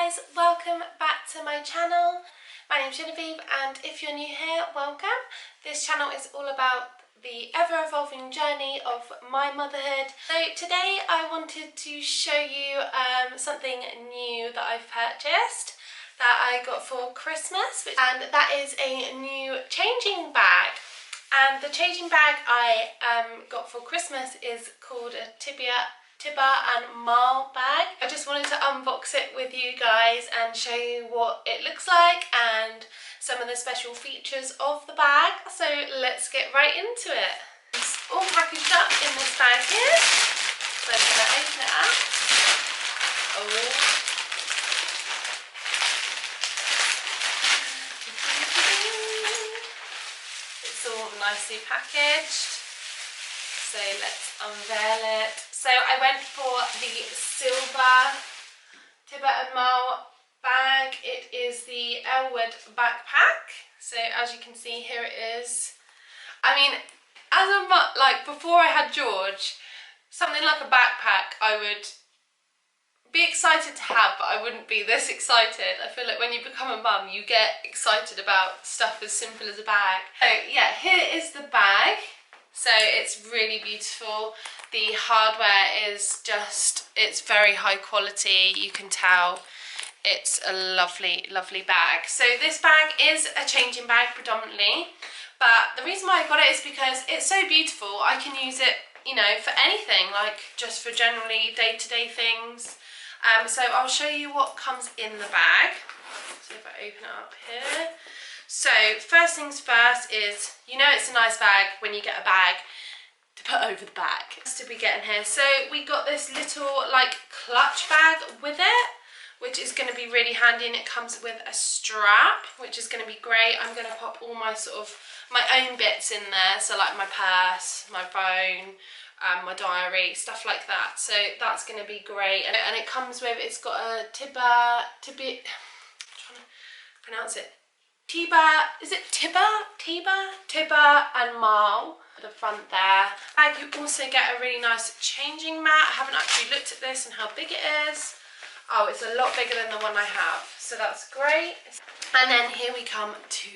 guys, welcome back to my channel. My name's Genevieve and if you're new here, welcome. This channel is all about the ever-evolving journey of my motherhood. So today I wanted to show you something new that I've purchased that I got for Christmas, and that is a new changing bag. And the changing bag I got for Christmas is called a TIBA MARL bag. I just wanted to unbox it with you guys and show you what it looks like and some of the special features of the bag. So let's get right into it. It's all packaged up in this bag here. So I'm going to open it up. Oh. It's all nicely packaged. So let's unveil it. So I went for the silver TIBA MARL bag. It is the Elwood backpack. So as you can see, here it is. I mean, as a like before I had George, something like a backpack I would be excited to have, but I wouldn't be this excited. I feel like when you become a mum, you get excited about stuff as simple as a bag. So yeah, here is the bag. So it's really beautiful. The hardware is just, it's very high quality. You can tell it's a lovely, lovely bag. So this bag is a changing bag predominantly, but the reason why I got it is because it's so beautiful. I can use it, you know, for anything, like just for generally day-to-day things. So I'll show you what comes in the bag. So if I open it up here. So first things first is, you know it's a nice bag when you get a bag to put over the bag. What did we get in here? So we got this little like clutch bag with it, which is going to be really handy, and it comes with a strap, which is going to be great. I'm going to pop all my my own bits in there, so like my purse, my phone, my diary, stuff like that. So that's going to be great. And it comes with, it's got a TIBA, I'm trying to pronounce it. Is it TIBA and MARL at the front there. And you also get a really nice changing mat. I haven't actually looked at this and how big it is. Oh, it's a lot bigger than the one I have, so that's great. And then here we come to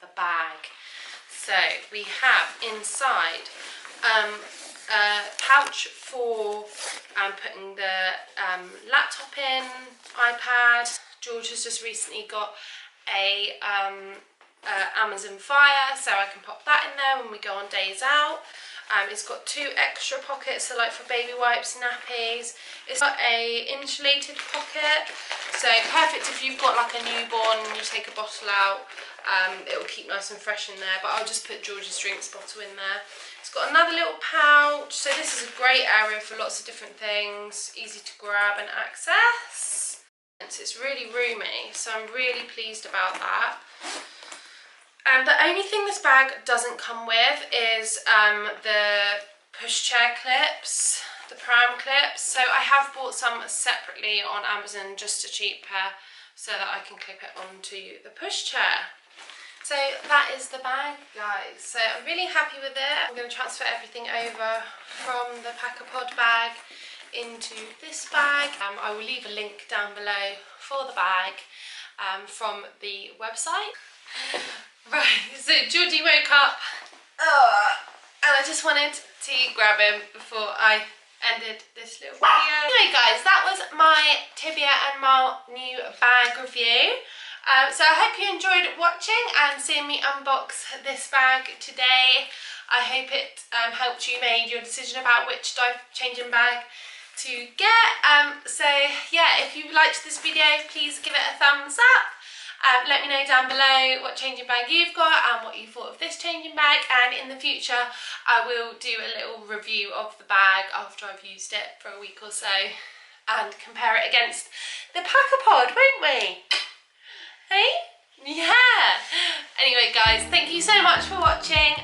the bag. So we have inside a pouch for putting the laptop in, iPad. George has just recently got a Amazon Fire, so I can pop that in there when we go on days out. It's got 2 extra pockets, so like for baby wipes, nappies. It's got a insulated pocket, so perfect if you've got like a newborn and you take a bottle out. It will keep nice and fresh in there, but I'll just put George's drinks bottle in there. It's got another little pouch, so this is a great area for lots of different things, easy to grab and access. It's really roomy, so I'm really pleased about that. And the only thing this bag doesn't come with is the pushchair clips, the pram clips. So I have bought some separately on Amazon just to cheap pair so that I can clip it onto the pushchair. So that is the bag, guys. So I'm really happy with it. I'm going to transfer everything over from the Pack-A-Pod bag into this bag. I will leave a link down below for the bag from the website. Right, so Georgie woke up and I just wanted to grab him before I ended this little video. Anyway guys, that was my TIBA MARL new bag review. So I hope you enjoyed watching and seeing me unbox this bag today. I hope it helped you make your decision about which changing bag to get. So yeah, if you liked this video, please give it a thumbs up. Let me know down below what changing bag you've got and what you thought of this changing bag, and in the future I will do a little review of the bag after I've used it for a week or so and compare it against the Pack-A-Pod, won't we? Hey? Yeah! Anyway guys, thank you so much for watching.